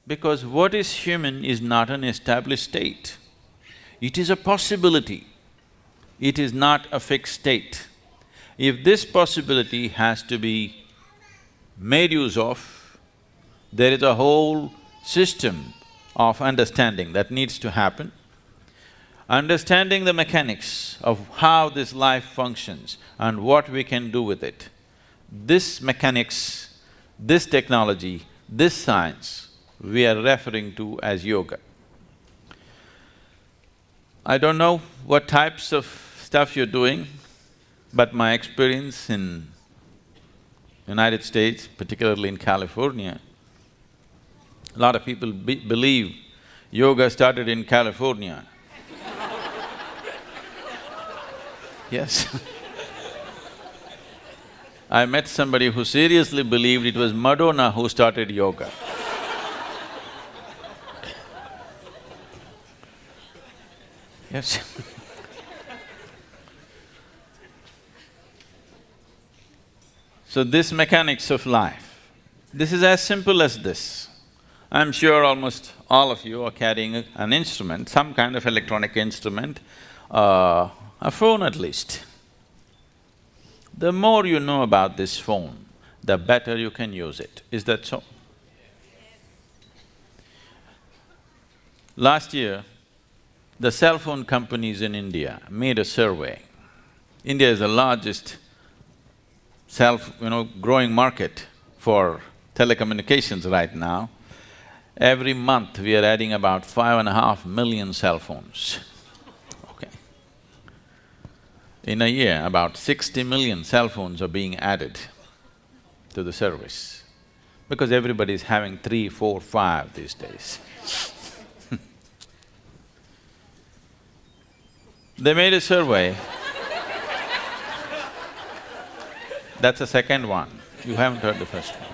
Because what is human is not an established state. It is a possibility. It is not a fixed state. If this possibility has to be made use of, there is a whole system of understanding that needs to happen. Understanding the mechanics of how this life functions and what we can do with it. This mechanics, this technology, this science, we are referring to as yoga. I don't know what types of stuff you're doing, but my experience in United States, particularly in California, a lot of people believe yoga started in California. Yes. I met somebody who seriously believed it was Madonna who started yoga. Yes. So this mechanics of life, this is as simple as this. I'm sure almost all of you are carrying an instrument, some kind of electronic instrument, a phone at least. The more you know about this phone, the better you can use it. Is that so? Last year, the cell phone companies in India made a survey. India is the largest growing market for telecommunications right now. Every month we are adding about 5.5 million cell phones, okay. In a year, about 60 million cell phones are being added to the service, because everybody is having 3, 4, 5 these days. They made a survey. That's the second one, you haven't heard the first one.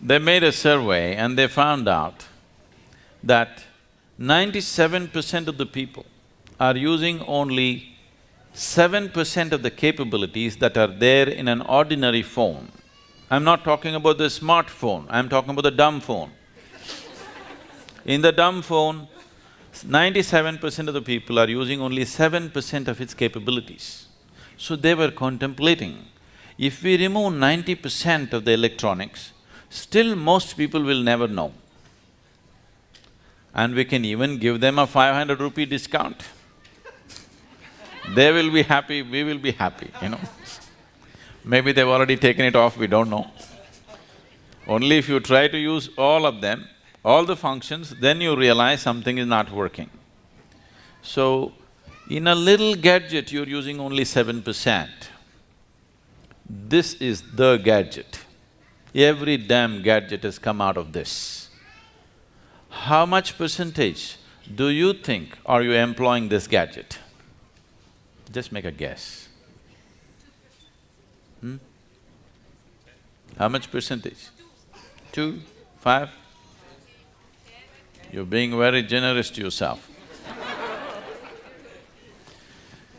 They made a survey and they found out that 97% of the people are using only 7% of the capabilities that are there in an ordinary phone. I'm not talking about the smartphone, I'm talking about the dumb phone. In the dumb phone, 97% of the people are using only 7% of its capabilities. So they were contemplating, if we remove 90% of the electronics, still most people will never know. And we can even give them a 500 rupee discount. They will be happy, we will be happy, Maybe they've already taken it off, we don't know. Only if you try to use all of them, all the functions, then you realize something is not working. So, in a little gadget, you're using only 7%. This is the gadget. Every damn gadget has come out of this. How much percentage do you think are you employing this gadget? Just make a guess. How much percentage? 2, 5? You're being very generous to yourself.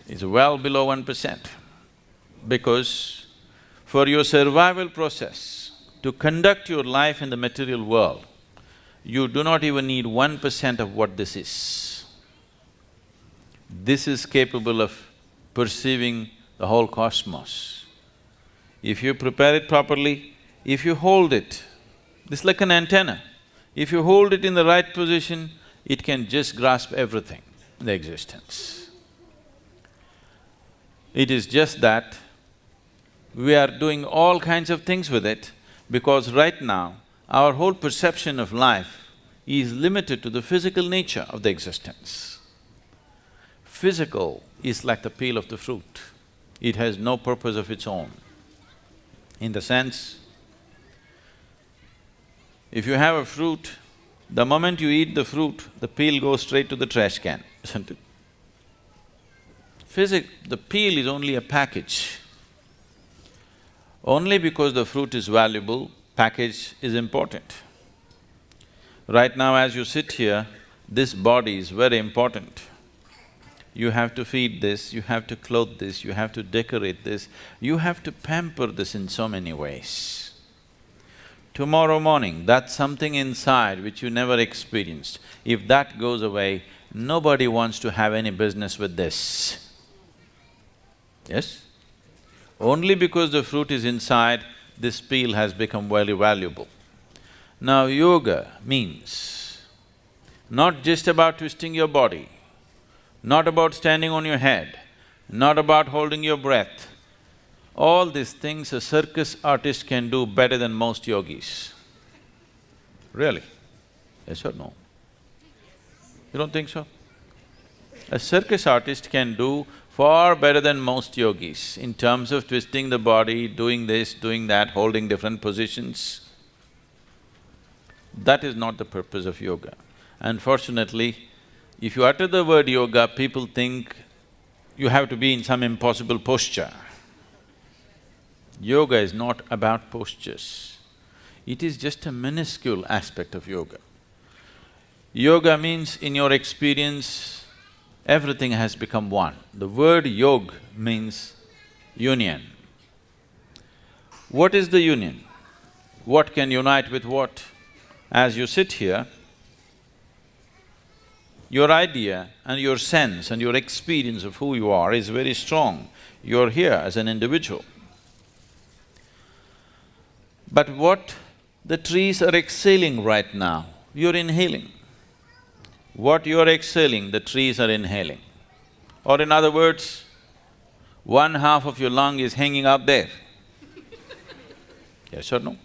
It's well below 1%, because for your survival process, to conduct your life in the material world, you do not even need 1% of what this is. This is capable of perceiving the whole cosmos. If you prepare it properly, if you hold it, this is like an antenna. If you hold it in the right position, it can just grasp everything in the existence. It is just that we are doing all kinds of things with it, because right now, our whole perception of life is limited to the physical nature of the existence. Physical is like the peel of the fruit. It has no purpose of its own. In the sense, if you have a fruit, the moment you eat the fruit, the peel goes straight to the trash can, isn't it? The peel is only a package. Only because the fruit is valuable, package is important. Right now as you sit here, this body is very important. You have to feed this, you have to clothe this, you have to decorate this, you have to pamper this in so many ways. Tomorrow morning, that's something inside which you never experienced. If that goes away, nobody wants to have any business with this. Yes? Only because the fruit is inside, this peel has become very valuable. Now, yoga means not just about twisting your body, not about standing on your head, not about holding your breath. All these things a circus artist can do better than most yogis. Really? Yes or no? You don't think so? A circus artist can do far better than most yogis in terms of twisting the body, doing this, doing that, holding different positions. That is not the purpose of yoga. Unfortunately, if you utter the word yoga, people think you have to be in some impossible posture. Yoga is not about postures. It is just a minuscule aspect of yoga. Yoga means, in your experience, everything has become one. The word yog means union. What is the union? What can unite with what? As you sit here, your idea and your sense and your experience of who you are is very strong. You're here as an individual. But what the trees are exhaling right now, you're inhaling. What you're exhaling, the trees are inhaling. Or in other words, one half of your lung is hanging out there. Yes or no?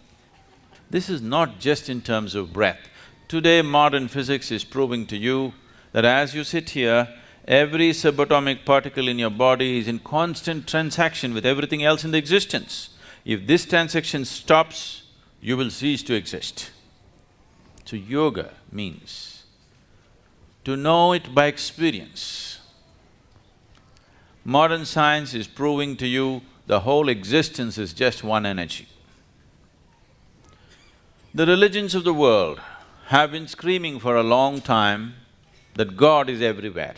This is not just in terms of breath. Today, modern physics is proving to you that as you sit here, every subatomic particle in your body is in constant transaction with everything else in the existence. If this transaction stops, you will cease to exist. So yoga means to know it by experience. Modern science is proving to you the whole existence is just one energy. The religions of the world have been screaming for a long time that God is everywhere.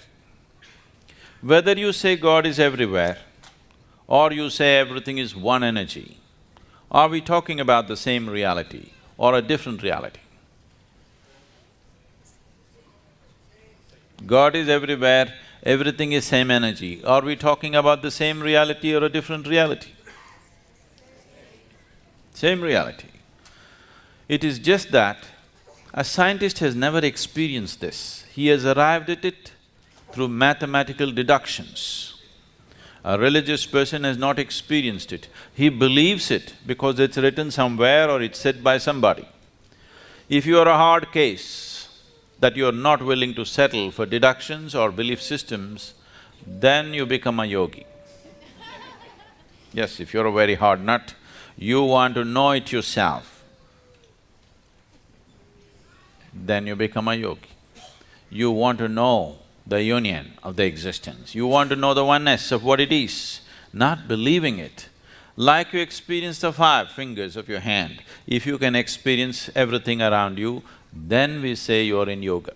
Whether you say God is everywhere or you say everything is one energy, are we talking about the same reality or a different reality? God is everywhere, everything is same energy. Are we talking about the same reality or a different reality? Same reality. It is just that a scientist has never experienced this. He has arrived at it through mathematical deductions. A religious person has not experienced it. He believes it because it's written somewhere or it's said by somebody. If you are a hard case that you are not willing to settle for deductions or belief systems, then you become a yogi. Yes, if you're a very hard nut, you want to know it yourself, then you become a yogi. You want to know the union of the existence. You want to know the oneness of what it is, not believing it. Like you experience the 5 fingers of your hand, if you can experience everything around you, then we say you're in yoga.